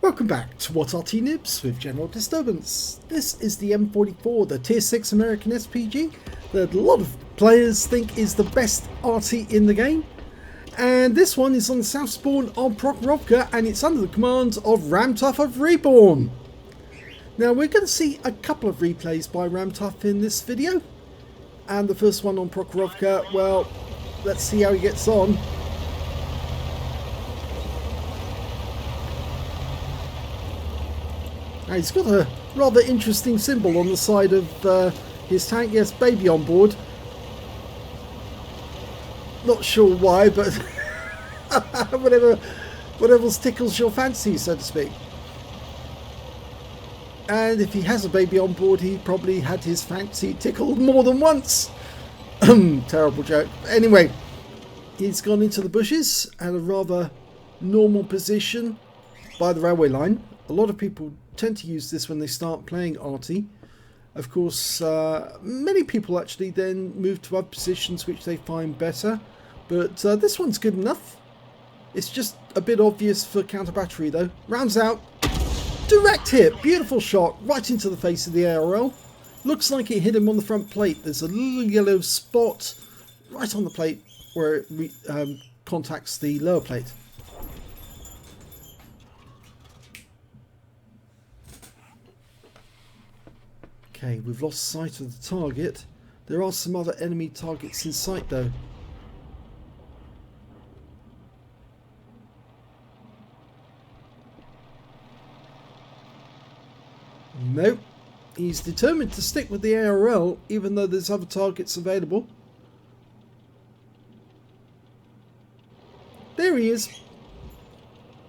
Welcome back to What Arty Noobs with General Disturbance. This is the M44, the Tier 6 American SPG that a lot of players think is the best Arty in the game. And this one is on the south spawn on Prokhorovka and it's under the command of Ramtuff of REBRN. Now we're going to see a couple of replays by Ramtuff in this video. And the first one on Prokhorovka, well, let's see how he gets on. Now he's got a rather interesting symbol on the side of his tank. Yes, baby on board. Not sure why, but whatever tickles your fancy, so to speak. And if he has a baby on board, he probably had his fancy tickled more than once. Terrible joke. Anyway, he's gone into the bushes at a rather normal position by the railway line. A lot of people tend to use this when they start playing Arty. Of course, many people actually then move to other positions which they find better. But this one's good enough. It's just a bit obvious for counter battery though. Rounds out. Direct hit. Beautiful shot right into the face of the ARL. Looks like it hit him on the front plate. There's a little yellow spot right on the plate where it contacts the lower plate. Okay, we've lost sight of the target. There are some other enemy targets in sight though. Nope. He's determined to stick with the ARL even though there's other targets available. There he is.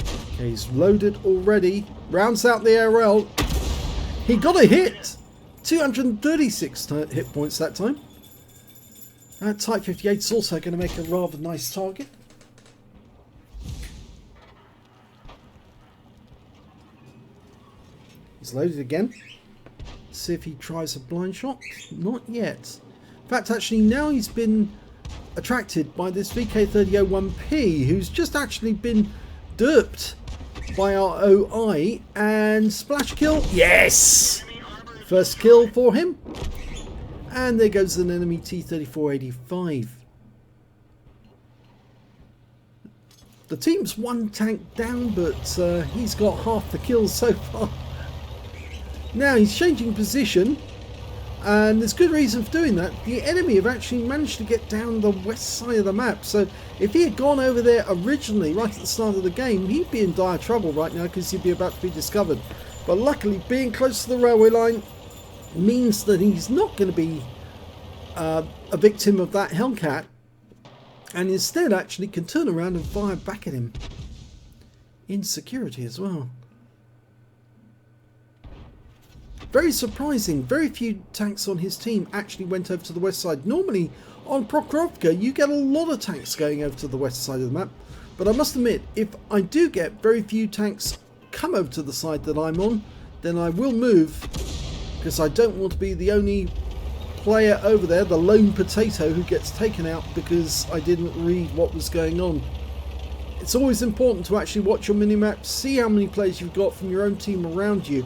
Okay, he's loaded already. Rounds out the ARL. He got a hit. 236 hit points that time. That Type 58 is also going to make a rather nice target. He's loaded again. See if he tries a blind shot. Not yet. In fact, actually, now he's been attracted by this VK3001P, who's just actually been derped by our OI, and splash kill. Yes! First kill for him. And there goes an enemy T-3485. The team's one tank down, but he's got half the kills so far. Now he's changing position, and there's good reason for doing that. The enemy have actually managed to get down the west side of the map, so if he had gone over there originally right at the start of the game, he'd be in dire trouble right now because he'd be about to be discovered. But luckily, being close to the railway line means that he's not going to be a victim of that Hellcat, and instead actually can turn around and fire back at him in security as well. Very surprising, very few tanks on his team actually went over to the west side. Normally on Prokhorovka you get a lot of tanks going over to the west side of the map, but I must admit, if I do get very few tanks come over to the side that I'm on, then I will move, because I don't want to be the only player over there, the lone potato who gets taken out because I didn't read what was going on. It's always important to actually watch your mini-map, see how many players you've got from your own team around you.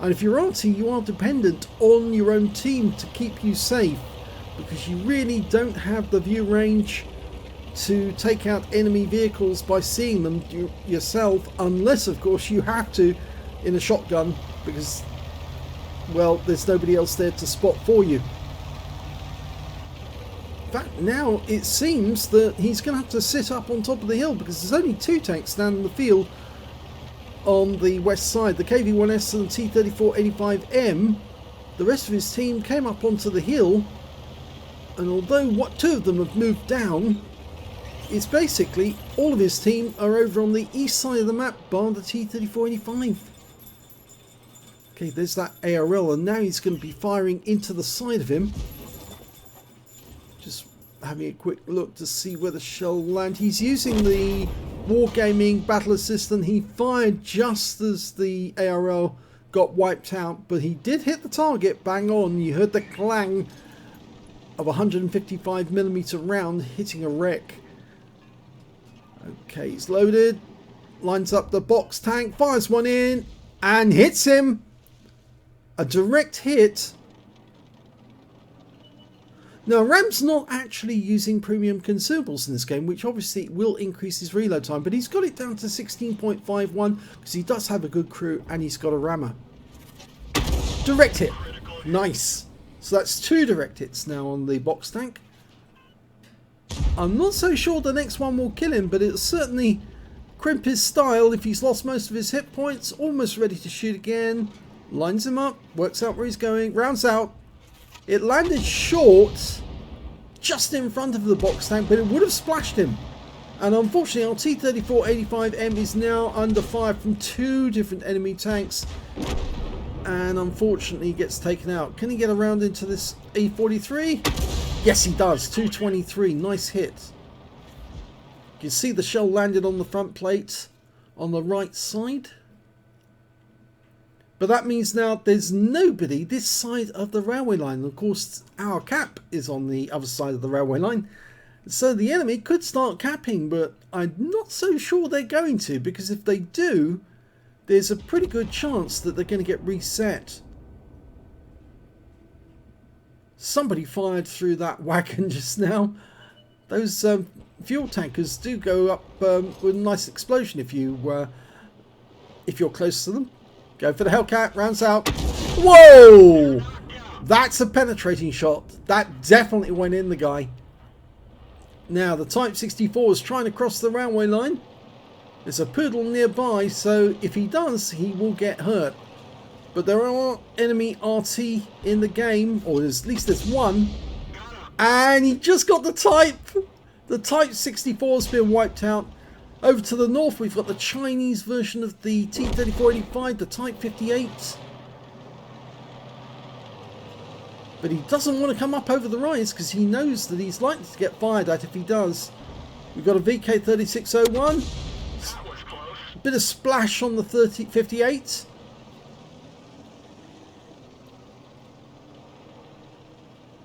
And if you're Arty, you are dependent on your own team to keep you safe, because you really don't have the view range to take out enemy vehicles by seeing them yourself, unless of course you have to in a shotgun, because, well, there's nobody else there to spot for you. In fact, now it seems that he's going to have to sit up on top of the hill, because there's only two tanks down in the field on the west side, the KV-1S and the T-3485M. The rest of his team came up onto the hill, and although two of them have moved down, it's basically all of his team are over on the east side of the map, bar the T-3485. Okay, there's that ARL, and now he's going to be firing into the side of him. Just having a quick look to see where the shell will land. He's using the Wargaming Battle Assistant. He fired just as the ARL got wiped out, but he did hit the target bang on. You heard the clang of a 155mm round hitting a wreck. Okay, he's loaded. lines up the box tank, fires one in, and hits him. A direct hit. Now, Ram's not actually using premium consumables in this game, which obviously will increase his reload time, but he's got it down to 16.51 because he does have a good crew and he's got a rammer. Direct hit. Nice. So that's 2 direct hits now on the box tank. I'm not so sure the next one will kill him, but it'll certainly crimp his style if he's lost most of his hit points. Almost ready to shoot again. Lines him up. Works out where he's going. Rounds out. It landed short, just in front of the box tank, but it would have splashed him. And unfortunately, our T-34-85M is now under fire from 2 different enemy tanks. And unfortunately, gets taken out. Can he get around into this E-43? Yes, he does. 223. Nice hit. You can see the shell landed on the front plate on the right side. But that means now there's nobody this side of the railway line. Of course, our cap is on the other side of the railway line. So the enemy could start capping, but I'm not so sure they're going to, because if they do, there's a pretty good chance that they're going to get reset. Somebody fired through that wagon just now. Those fuel tankers do go up with a nice explosion if you're close to them. Go for the Hellcat, rounds out. Whoa! That's a penetrating shot. That definitely went in the guy. Now, the Type 64 is trying to cross the railway line. There's a poodle nearby, so if he does, he will get hurt. But there are enemy RT in the game, or at least there's one. And he just got the Type. The Type 64 has been wiped out. Over to the north, we've got the Chinese version of the T-34-85, the Type 58. But he doesn't want to come up over the rise because he knows that he's likely to get fired at if he does. We've got a VK-3601. A bit of splash on the 58.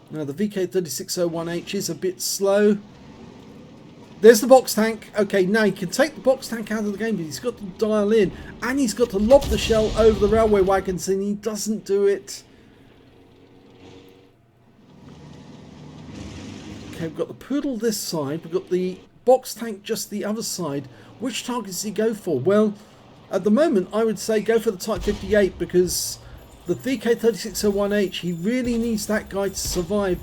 Now the VK-3601H is a bit slow. There's the box tank. Okay, now he can take the box tank out of the game, but he's got to dial in. And he's got to lob the shell over the railway wagons, and he doesn't do it. Okay, we've got the poodle this side. We've got the box tank just the other side. Which target does he go for? Well, at the moment, I would say go for the Type 58, because the VK-3601H, he really needs that guy to survive.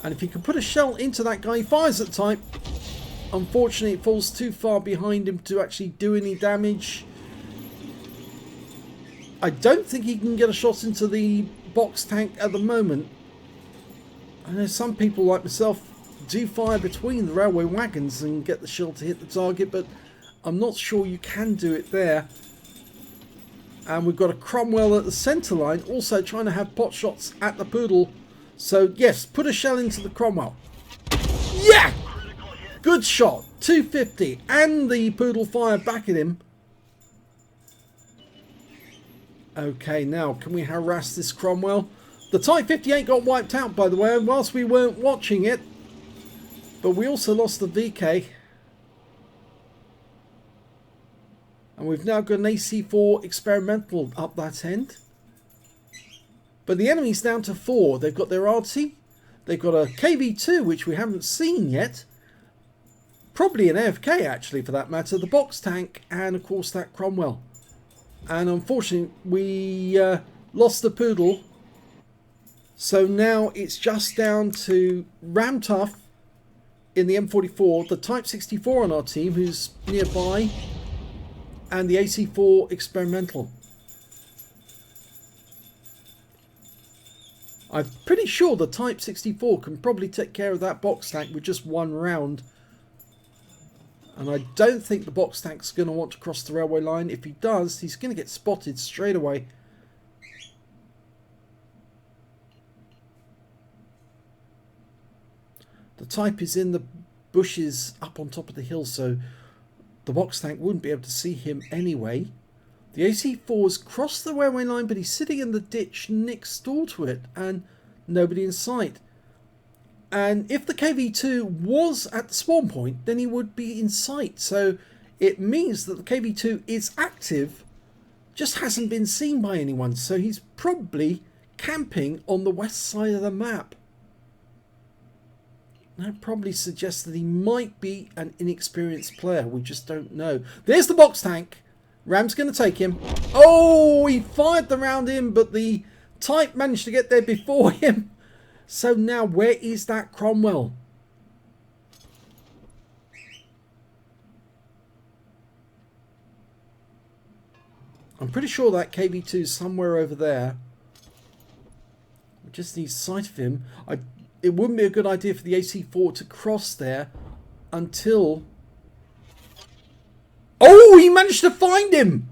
And if he can put a shell into that guy, he fires at Type. Unfortunately, it falls too far behind him to actually do any damage. I don't think he can get a shot into the box tank at the moment. I know some people like myself do fire between the railway wagons and get the shell to hit the target, but I'm not sure you can do it there. And we've got a Cromwell at the centre line, also trying to have pot shots at the poodle. So yes, put a shell into the Cromwell. Yeah! Good shot, 250, and the poodle fired back at him. Okay, now can we harass this Cromwell? The Type 58 got wiped out, by the way, whilst we weren't watching it. But we also lost the VK. And we've now got an AC4 experimental up that end. But the enemy's down to 4. They've got their Arty. They've got a KV2, which we haven't seen yet. Probably an AFK, actually, for that matter. The box tank, and, of course, that Cromwell. And, unfortunately, we lost the poodle. So now it's just down to Ram Tough in the M44, the Type 64 on our team, who's nearby, and the AC4 experimental. I'm pretty sure the Type 64 can probably take care of that box tank with just one round. And I don't think the box tank's going to want to cross the railway line. If he does, he's going to get spotted straight away. The Type is in the bushes up on top of the hill, so the box tank wouldn't be able to see him anyway. The AC4's crossed the railway line, but he's sitting in the ditch next door to it, and nobody in sight. And if the KV2 was at the spawn point, then he would be in sight. So it means that the KV2 is active, just hasn't been seen by anyone. So he's probably camping on the west side of the map. That probably suggests that he might be an inexperienced player. We just don't know. There's the box tank. Ram's going to take him. Oh, he fired the round in, but the Type managed to get there before him. So now, where is that Cromwell? I'm pretty sure that KV2 is somewhere over there. We just need sight of him. It wouldn't be a good idea for the AC4 to cross there until... Oh, he managed to find him!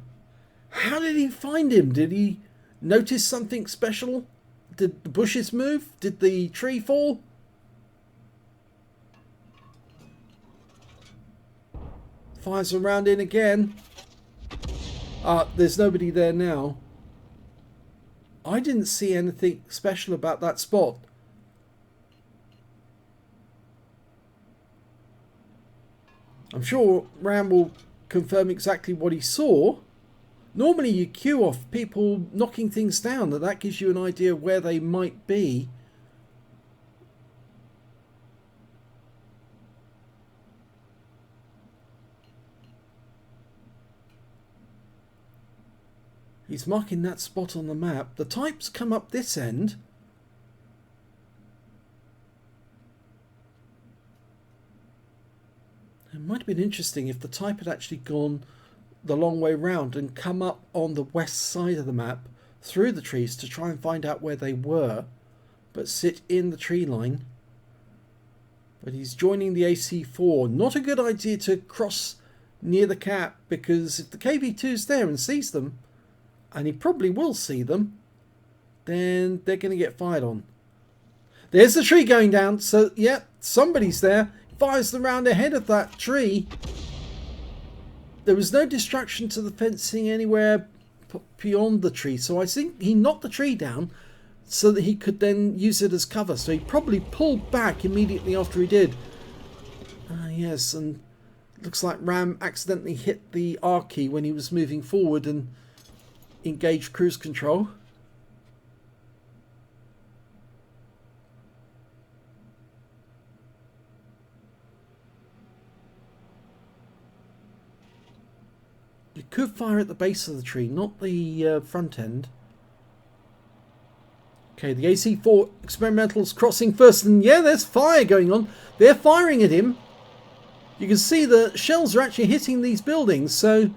How did he find him? Did he notice something special? Did the bushes move? Did the tree fall? Fires around in again. There's nobody there now. I didn't see anything special about that spot. I'm sure Ram will confirm exactly what he saw. Normally you queue off people knocking things down. That gives you an idea of where they might be. He's marking that spot on the map. The Types come up this end. It might have been interesting if the Type had actually gone the long way round and come up on the west side of the map through the trees to try and find out where they were, but sit in the tree line. But he's joining the AC4. Not a good idea to cross near the cap, because if the KV2's there and sees them, and he probably will see them, then they're going to get fired on. There's the tree going down. So, yeah, somebody's there. Fires the round ahead of that tree. There was no destruction to the fencing anywhere beyond the tree. So I think he knocked the tree down so that he could then use it as cover. So he probably pulled back immediately after he did. Yes, and looks like Ram accidentally hit the R key when he was moving forward and engage cruise control. You could fire at the base of the tree, not the front end. Okay, the AC4 experimentals crossing first, and yeah, there's fire going on. They're firing at him. You can see the shells are actually hitting these buildings, so...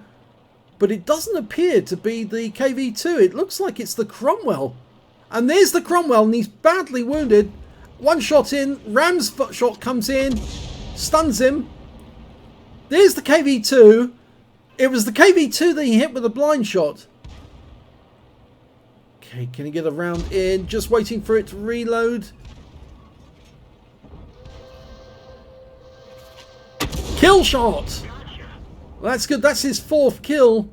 But it doesn't appear to be the KV2. It looks like it's the Cromwell. And there's the Cromwell, and he's badly wounded. One shot in. Ram's shot comes in. Stuns him. There's the KV2. It was the KV2 that he hit with a blind shot. Okay, can he get a round in? Just waiting for it to reload. Kill shot! Well, that's good. That's his 4th kill.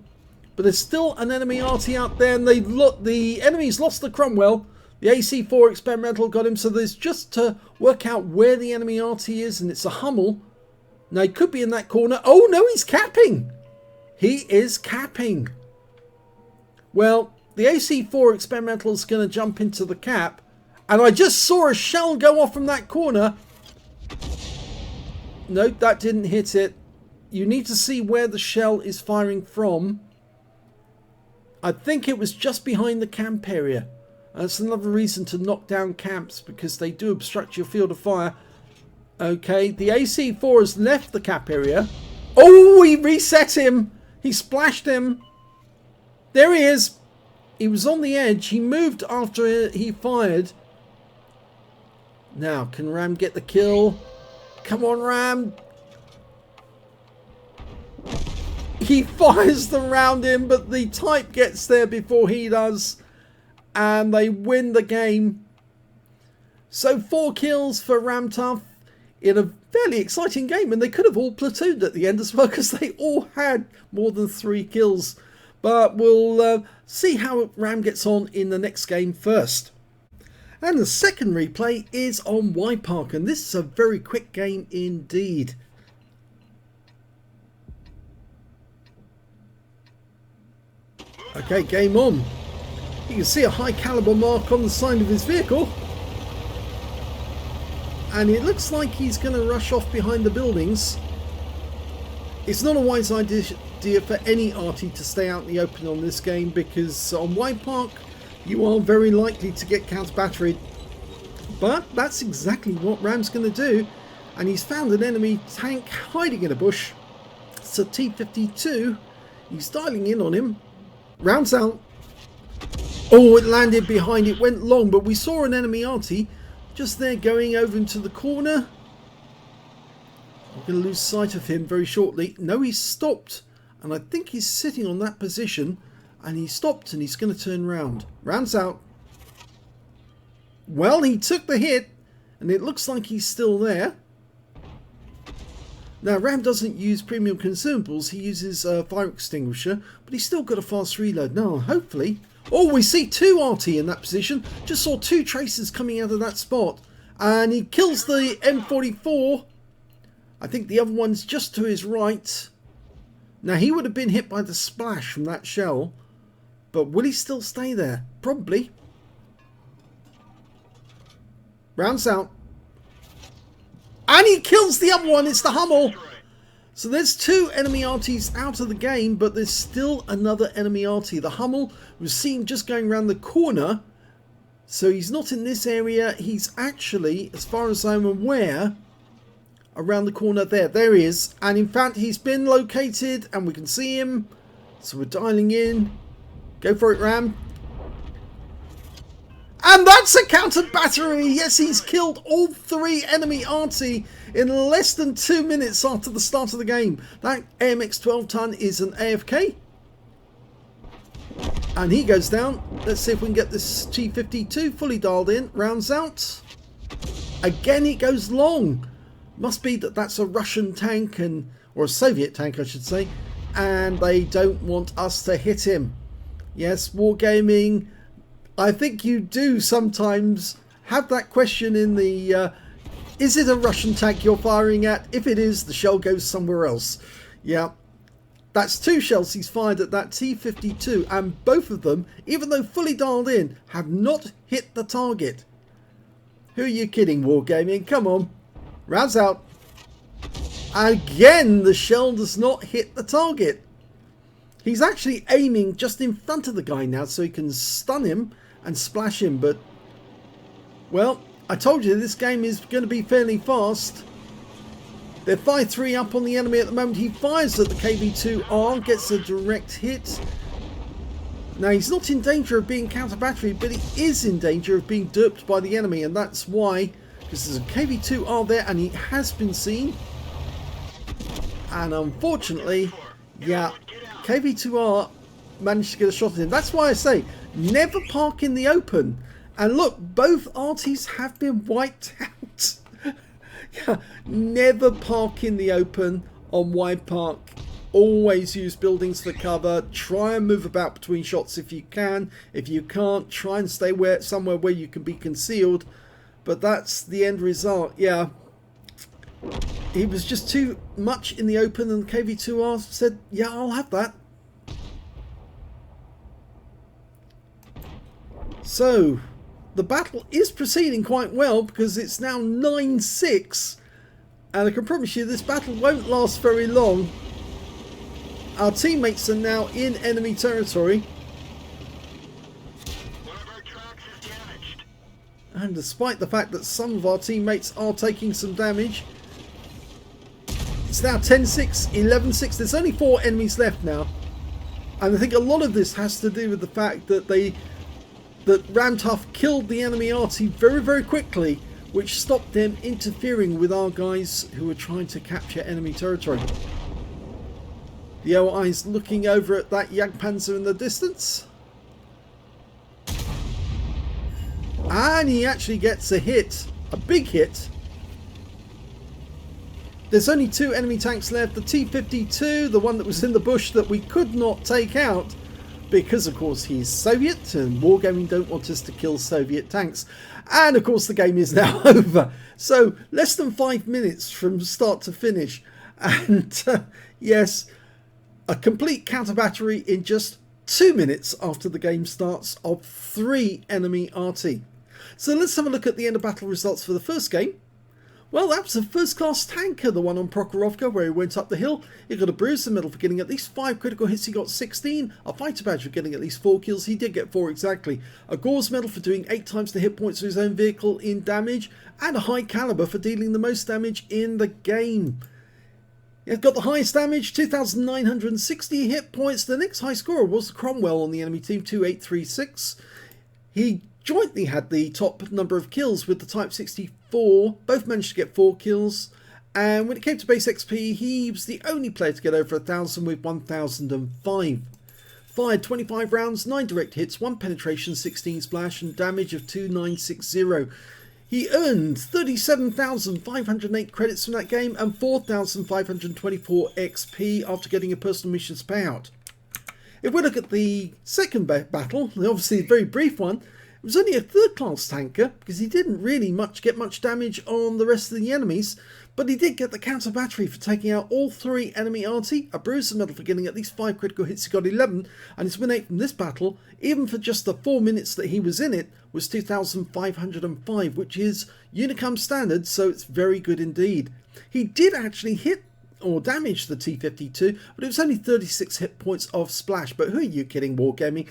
But there's still an enemy Arty out there, and the enemy's lost the Cromwell. The AC4 experimental got him, so there's just to work out where the enemy Arty is, and it's a Hummel. Now, he could be in that corner. Oh, no, he's capping. He is capping. Well, the AC4 experimental is going to jump into the cap, and I just saw a shell go off from that corner. No, that didn't hit it. You need to see where the shell is firing from. I think it was just behind the camp area. That's another reason to knock down camps, because they do obstruct your field of fire. Okay, the AC4 has left the cap area. Oh, he reset him. He splashed him. There he is. He was on the edge. He moved after he fired. Now, can Ram get the kill? Come on, Ram. He fires the round in, but the Type gets there before he does. And they win the game. So 4 kills for Ram Tough in a fairly exciting game. And they could have all platooned at the end as well, because they all had more than 3 kills. But we'll see how Ram gets on in the next game first. And the second replay is on Widepark. And this is a very quick game indeed. Okay, game on. You can see a high caliber mark on the side of his vehicle. And it looks like he's going to rush off behind the buildings. It's not a wise idea for any Arty to stay out in the open on this game, because on Widepark you are very likely to get counter-batteried. But that's exactly what Ram's going to do. And he's found an enemy tank hiding in a bush. It's a T-52. He's dialing in on him. Rounds out. Oh, it landed behind. It went long, but we saw an enemy Arty just there going over into the corner. We're going to lose sight of him very shortly. No, he's stopped. And I think he's sitting on that position. And he stopped and he's going to turn round. Rounds out. Well, he took the hit. And it looks like he's still there. Now, Ram doesn't use premium consumables. He uses a fire extinguisher. But he's still got a fast reload. Now, hopefully... Oh, we see two Arty in that position. Just saw two tracers coming out of that spot. And he kills the M44. I think the other one's just to his right. Now, he would have been hit by the splash from that shell. But will he still stay there? Probably. Rounds out. And he kills the other one. It's the Hummel. So there's two enemy Artys out of the game, but there's still another enemy Arty. The Hummel was seen just going around the corner. So he's not in this area. He's actually, as far as I'm aware, around the corner there. There he is. And in fact, he's been located and we can see him. So we're dialing in. Go for it, Ram. And that's a counter battery. Yes, he's killed all three enemy Arty in less than 2 minutes after the start of the game. That AMX 12 ton is an AFK. And he goes down. Let's see if we can get this T-52 fully dialed in. Rounds out. Again, it goes long. Must be that that's a Russian tank, or a Soviet tank, I should say. And they don't want us to hit him. Yes, Wargaming. I think you do sometimes have that question in the, is it a Russian tank you're firing at? If it is, the shell goes somewhere else. Yeah, that's two shells he's fired at that T-52, and both of them, even though fully dialed in, have not hit the target. Who are you kidding, Wargaming? Come on. Rounds out. Again, the shell does not hit the target. He's actually aiming just in front of the guy now so he can stun him and splash him. But, well, I told you this game is going to be fairly fast. They're 5-3 up on the enemy at the moment. He fires at the KV-2R, gets a direct hit. Now, he's not in danger of being counter-battery, but he is in danger of being derped by the enemy. And that's why, because there's a KV-2R there and he has been seen. And unfortunately, yeah, KV-2R managed to get a shot at him. That's why I say, never park in the open. And look, both Artys have been wiped out. Yeah, never park in the open on Widepark. Always use buildings for cover. Try and move about between shots if you can. If you can't, try and stay somewhere where you can be concealed. But that's the end result. Yeah, he was just too much in the open, and KV-2R said, yeah, I'll have that. So, the battle is proceeding quite well because it's now 9-6. And I can promise you this battle won't last very long. Our teammates are now in enemy territory. And despite the fact that some of our teammates are taking some damage, it's now 10-6, 11-6. There's only 4 enemies left now. And I think a lot of this has to do with the fact that Ramtough killed the enemy Arty very, very quickly, which stopped them interfering with our guys who were trying to capture enemy territory. The OI's looking over at that Jagdpanzer in the distance. And he actually gets a hit, a big hit. There's only 2 enemy tanks left. The T-52, the one that was in the bush that we could not take out, because of course he's Soviet and Wargaming don't want us to kill Soviet tanks. And of course the game is now over. So less than 5 minutes from start to finish. And yes, a complete counter battery in just 2 minutes after the game starts of 3 enemy Arty. So let's have a look at the end of battle results for the first game. Well, that was a first-class tanker, the one on Prokhorovka, where he went up the hill. He got a bruiser medal for getting at least 5 critical hits. He got 16. A fighter badge for getting at least 4 kills. He did get 4 exactly. A Gauze medal for doing 8 times the hit points of his own vehicle in damage. And a high caliber for dealing the most damage in the game. He got the highest damage, 2,960 hit points. The next high scorer was Cromwell on the enemy team, 2836. He jointly had the top number of kills with the Type 64. Both managed to get 4 kills. And when it came to base XP, he was the only player to get over 1,000 with 1,005. Fired 25 rounds, 9 direct hits, 1 penetration, 16 splash, and damage of 2,960. He earned 37,508 credits from that game and 4,524 XP after getting a personal missions payout. If we look at the second battle, obviously a very brief one, it was only a third-class tanker because he didn't really get much damage on the rest of the enemies, but he did get the counter battery for taking out all 3 enemy Arty, a bruiser medal for getting at least 5 critical hits. He got 11, and his win rate from this battle, even for just the 4 minutes that he was in it, was 2,505, which is Unicum standard, so it's very good indeed. He did actually hit or damage the T-52, but it was only 36 hit points of splash. But who are you kidding, Wargaming?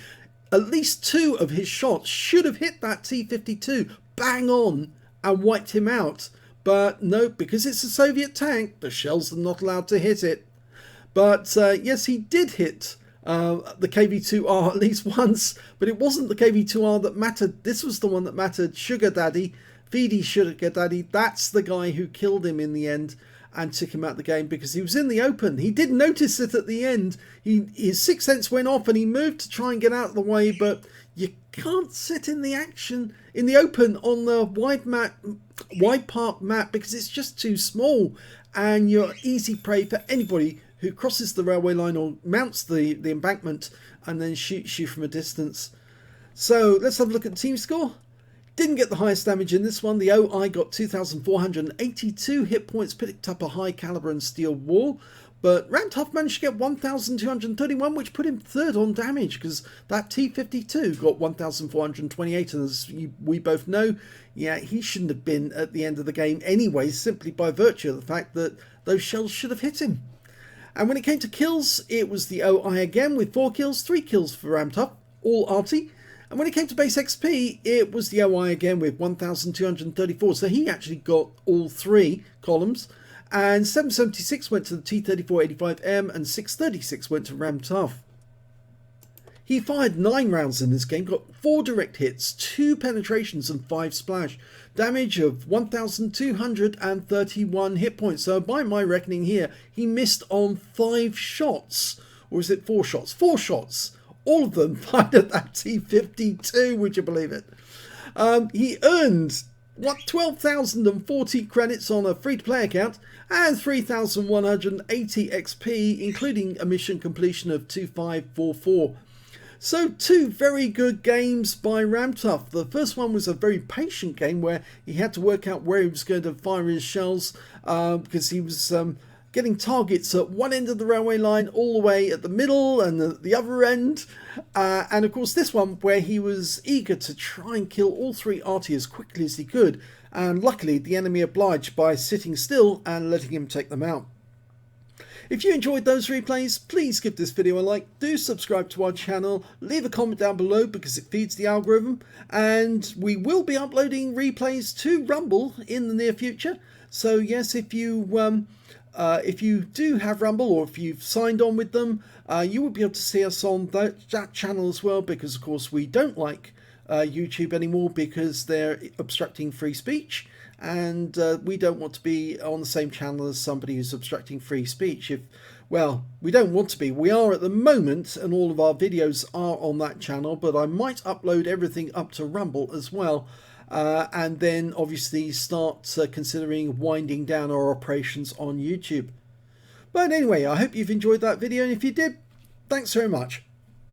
At least 2 of his shots should have hit that T-52 bang on and wiped him out. But no, because it's a Soviet tank, the shells are not allowed to hit it. But yes, he did hit the KV-2R at least once, but it wasn't the KV-2R that mattered. This was the one that mattered. Sugar Daddy, Feedy Sugar Daddy, that's the guy who killed him in the end and took him out of the game because he was in the open. He did notice it at the end. His sixth sense went off and he moved to try and get out of the way, but you can't sit in the action in the open on the Widepark map because it's just too small and you're easy prey for anybody who crosses the railway line or mounts the embankment and then shoots you from a distance. So let's have a look at the team score. Didn't get the highest damage in this one. The OI got 2,482 hit points, picked up a high caliber and steel wall. But Ramtoff managed to get 1,231, which put him third on damage because that T-52 got 1,428. And as we both know, yeah, he shouldn't have been at the end of the game anyway, simply by virtue of the fact that those shells should have hit him. And when it came to kills, it was the OI again with 4 kills, 3 kills for Ramtoff, all Arty. And when it came to base XP, it was the OI again with 1,234. So he actually got all 3 columns. And 776 went to the T-3485M and 636 went to Ramtoff. He fired 9 rounds in this game, got 4 direct hits, 2 penetrations and 5 splash. Damage of 1,231 hit points. So by my reckoning here, he missed on 5 shots. Or is it 4 shots? 4 shots. All of them fired at that T-52, would you believe it? He earned 12,040 credits on a free-to-play account and 3,180 XP, including a mission completion of 2544. So 2 very good games by Ramtoff. The first one was a very patient game where he had to work out where he was going to fire his shells because he was getting targets at one end of the railway line, all the way at the middle and the other end. And of course this one where he was eager to try and kill all 3 Arty as quickly as he could. And luckily the enemy obliged by sitting still and letting him take them out. If you enjoyed those replays, please give this video a like, do subscribe to our channel, leave a comment down below because it feeds the algorithm. And we will be uploading replays to Rumble in the near future. So yes, if you do have Rumble or if you've signed on with them, you will be able to see us on that channel as well because, of course, we don't like YouTube anymore because they're obstructing free speech and we don't want to be on the same channel as somebody who's obstructing free speech. Well, we don't want to be. We are at the moment and all of our videos are on that channel, but I might upload everything up to Rumble as well. And then obviously start considering winding down our operations on YouTube. But anyway, I hope you've enjoyed that video, and if you did, thanks very much.